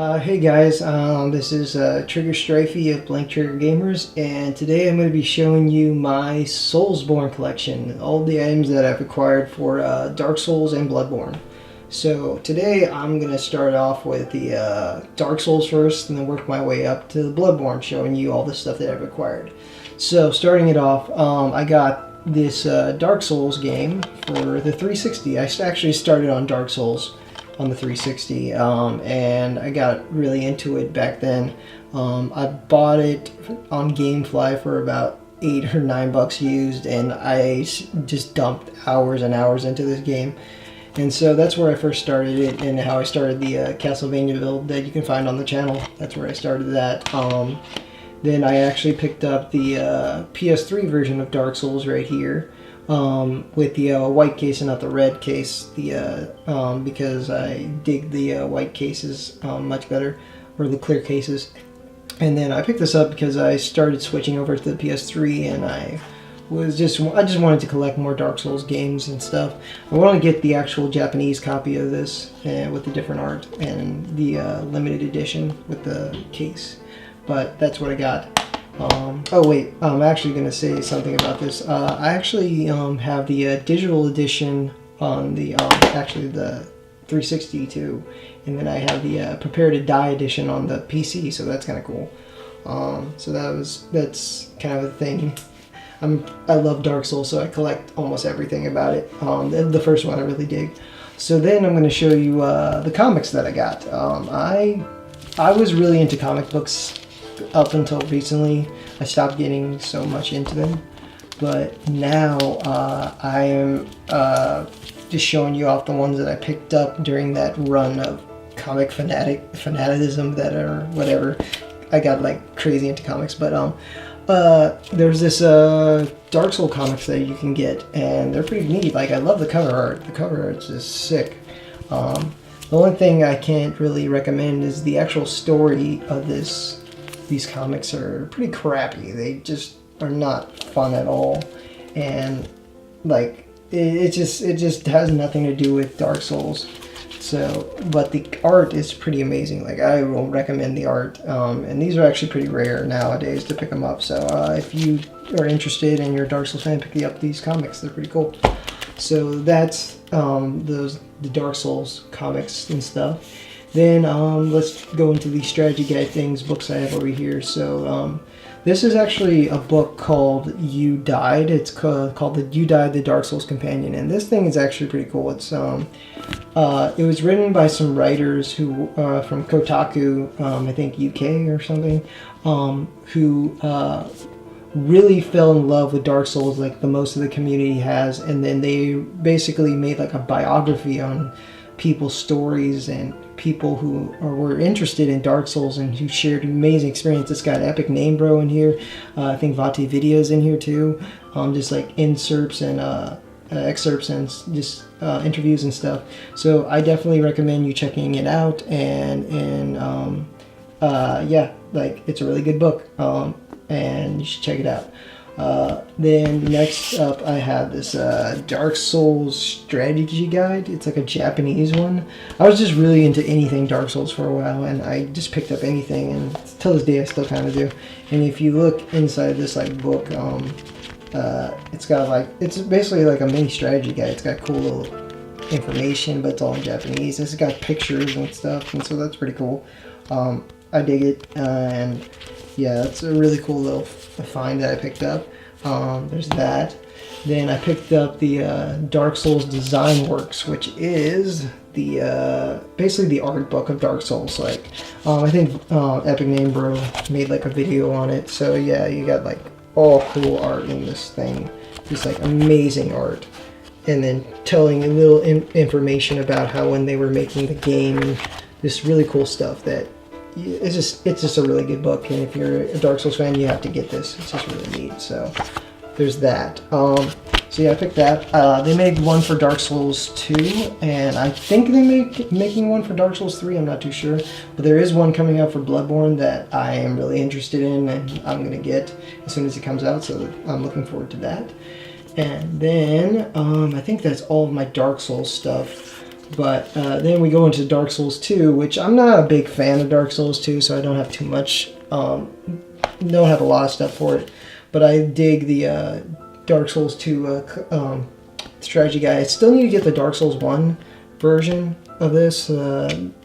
Hey guys, this is Trigger Strifey of Blank Trigger Gamers, and today I'm going to be showing you my Soulsborne collection, all the items that I've acquired for Dark Souls and Bloodborne. So today I'm going to start off with the Dark Souls first, and then work my way up to the Bloodborne, showing you all the stuff that I've acquired. So starting it off, I got this Dark Souls game for the 360. I actually started on Dark Souls on the 360, and I got really into it back then. I bought it on GameFly for about $8 or $9 used, and I just dumped hours and hours into this game. And so that's where I first started it, and how I started the Castlevania build that you can find on the channel. That's where I started that. Then I actually picked up the PS3 version of Dark Souls right here, with the white case and not the red case, because I dig the white cases much better, or the clear cases. And then I picked this up because I started switching over to the PS3, and I just wanted to collect more Dark Souls games and stuff. I want to get the actual Japanese copy of this with the different art, and the limited edition with the case. But that's what I got. Oh wait, I'm actually going to say something about this. I actually have the digital edition on the actually the 360 too, and then I have the Prepare to Die edition on the PC, so that's kind of cool. So that's kind of a thing. I love Dark Souls, so I collect almost everything about it. The first one I really dig. So then I'm going to show you the comics that I got. I was really into comic books up until recently. I stopped getting so much into them, but now I am just showing you off the ones that I picked up during that run of comic fanaticism that, or whatever. I got like crazy into comics, but there's this Dark Souls comics that you can get, and they're pretty neat. Like, I love the cover art. The cover art's just sick. The only thing I can't really recommend is the actual story of these comics are pretty crappy. They just are not fun at all, and like it just has nothing to do with Dark Souls. So, but the art is pretty amazing. Like, I will recommend the art, and these are actually pretty rare nowadays to pick them up. So if you are interested and you're a Dark Souls fan, pick up these comics. They're pretty cool. So that's the Dark Souls comics and stuff. Then let's go into the strategy guide things, books I have over here. So this is actually a book called You Died. It's called the You Died, the Dark Souls Companion. And this thing is actually pretty cool. It's it was written by some writers who from Kotaku, I think UK or something, who really fell in love with Dark Souls like the most of the community has. And then they basically made like a biography on people's stories and people who were interested in Dark Souls and who shared amazing experience. It's got Epic Name Bro in here. I think Vati Video's in here too. Just like inserts and excerpts and just interviews and stuff. So I definitely recommend you checking it out. And yeah, like, it's a really good book, and you should check it out. Then next up I have this Dark Souls strategy guide. It's like a Japanese one. I was just really into anything Dark Souls for a while, and I just picked up anything, and till this day I still kind of do. And if you look inside this like book, it's got like, it's basically like a mini strategy guide. It's got cool little information, but it's all in Japanese. It's got pictures and stuff, and so that's pretty cool. I dig it, and yeah, it's a really cool little find that I picked up. There's that. Then I picked up the Dark Souls Design Works, which is the basically the art book of Dark Souls. Like, I think Epic Name Bro made like a video on it. So yeah, you got like all cool art in this thing. Just like amazing art. And then telling a little information about how when they were making the game, this really cool stuff that it's just a really good book, and if you're a Dark Souls fan, you have to get this. It's just really neat. So there's that. So yeah, I picked that. They made one for Dark Souls 2, and I think they making one for Dark Souls 3. I'm not too sure, but there is one coming out for Bloodborne that I am really interested in, and I'm gonna get as soon as it comes out. So I'm looking forward to that. And then I think that's all of my Dark Souls stuff. But then we go into Dark Souls 2, which I'm not a big fan of Dark Souls 2, so I don't have too much, don't have a lot of stuff for it. But I dig the Dark Souls 2 strategy guide. I still need to get the Dark Souls 1 version of this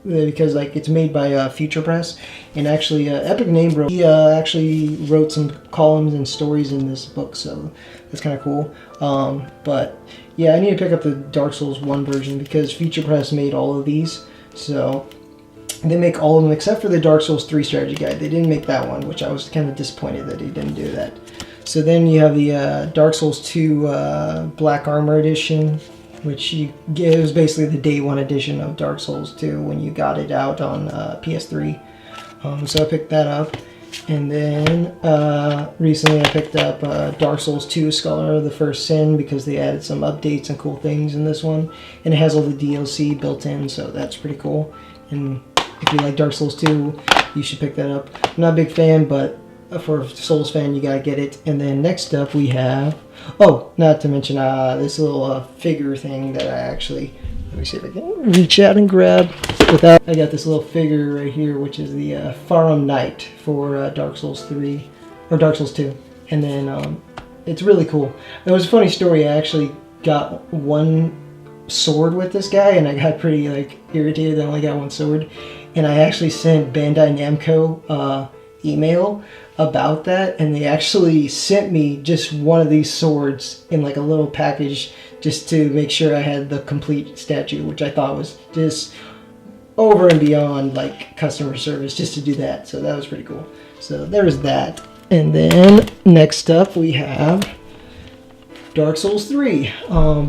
because like it's made by Future Press, and actually Epic Name Bro, he actually wrote some columns and stories in this book, so that's kind of cool. But yeah, I need to pick up the Dark Souls 1 version because Future Press made all of these, so they make all of them except for the Dark Souls 3 strategy guide. They didn't make that one, which I was kind of disappointed that he didn't do that. So then you have the Dark Souls 2 Black Armor Edition, which you get. It was basically the day one edition of Dark Souls 2 when you got it out on PS3. So I picked that up. And then recently I picked up Dark Souls 2 Scholar of the First Sin because they added some updates and cool things in this one. And it has all the DLC built in, so that's pretty cool. And if you like Dark Souls 2, you should pick that up. I'm not a big fan, but for a Souls fan, you gotta get it. And then next up we have, oh, not to mention this little figure thing that I actually, let me see if I can reach out and grab without. I got this little figure right here, which is the Farum Knight for Dark Souls 3 or Dark Souls 2, and then it's really cool. It was a funny story. I actually got one sword with this guy, and I got pretty like irritated that I only got one sword, and I actually sent Bandai Namco email about that, and they actually sent me just one of these swords in like a little package just to make sure I had the complete statue, which I thought was just over and beyond like customer service just to do that. So that was pretty cool. So there's that. And then next up we have Dark Souls 3.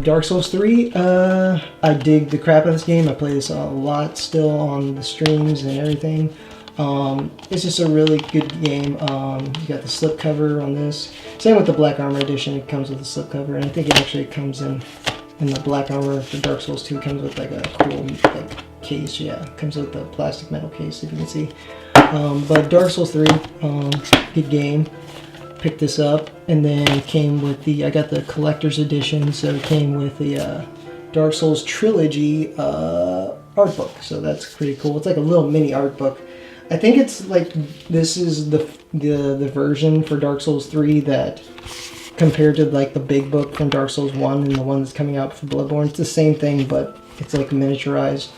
Dark Souls 3, I dig the crap out of this game. I play this a lot still on the streams and everything. It's just a really good game. You got the slipcover on this. Same with the Black Armor Edition. It comes with a slipcover, and I think it actually comes in the Black Armor for Dark Souls 2. It comes with like a cool like case. Yeah, it comes with a plastic metal case, if you can see. But Dark Souls 3, good game. Picked this up, and then it came with the, I got the collector's edition, so it came with the Dark Souls Trilogy art book. So that's pretty cool. It's like a little mini art book. I think it's like, this is the version for Dark Souls 3 that, compared to like the big book from Dark Souls 1 and the one that's coming out for Bloodborne, it's the same thing, but it's like miniaturized.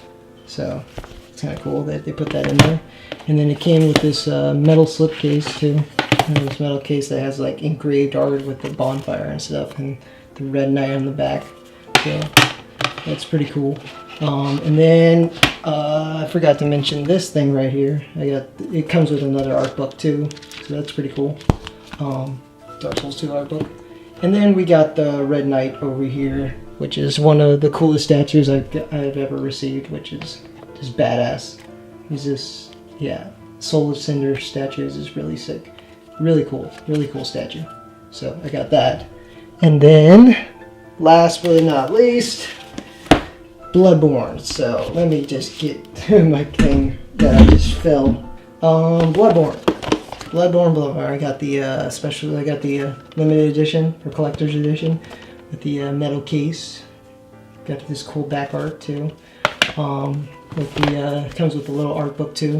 So it's kind of cool that they put that in there. And then it came with this metal slipcase too. And this metal case that has like engraved art with the bonfire and stuff, and the red knight on the back. So that's pretty cool. And then I forgot to mention this thing right here. It comes with another art book too, so that's pretty cool. Dark Souls 2 art book. And then we got the Red Knight over here, which is one of the coolest statues I've ever received, which is just badass. He's just, yeah, Soul of Cinder statues is really sick. Really cool statue. So I got that. And then, last but not least, Bloodborne. So let me just get my thing that I just filled. Bloodborne. I got the I got the limited edition or collector's edition with the metal case. Got this cool back art too. With the it comes with a little art book too,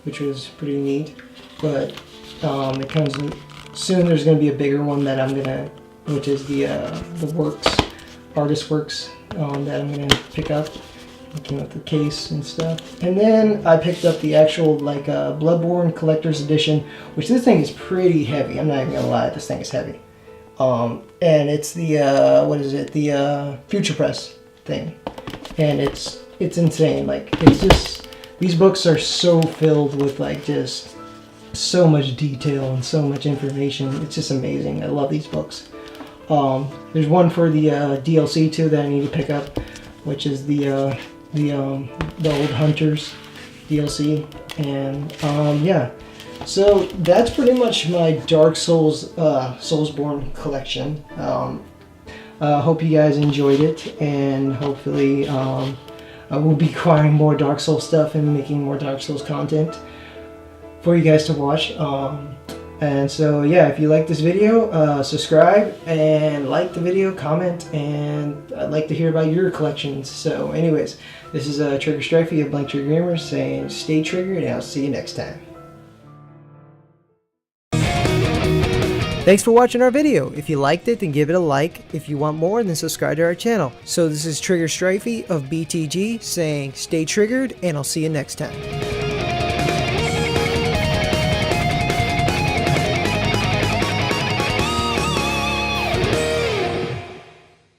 which was pretty neat. But it comes in, soon. There's going to be a bigger one that I'm gonna, which is the artist works that I'm gonna pick up. Looking at the case and stuff. And then I picked up the actual like Bloodborne Collector's Edition, which this thing is pretty heavy. I'm not even gonna lie, this thing is heavy. And it's the what is it? The Future Press thing, and it's insane. Like, it's just, these books are so filled with like just so much detail and so much information. It's just amazing. I love these books. There's one for the DLC too that I need to pick up, which is the Old Hunters DLC. And yeah, so that's pretty much my Dark Souls Soulsborne collection. Hope you guys enjoyed it, and hopefully I will be acquiring more Dark Souls stuff and making more Dark Souls content for you guys to watch. And so yeah, if you like this video, subscribe and like the video, comment, and I'd like to hear about your collections. So anyways, this is Trigger Strifey of Blank Trigger Gamers saying stay triggered, and I'll see you next time. Thanks for watching our video. If you liked it, then give it a like. If you want more, then subscribe to our channel. So this is Trigger Strifey of BTG saying stay triggered, and I'll see you next time.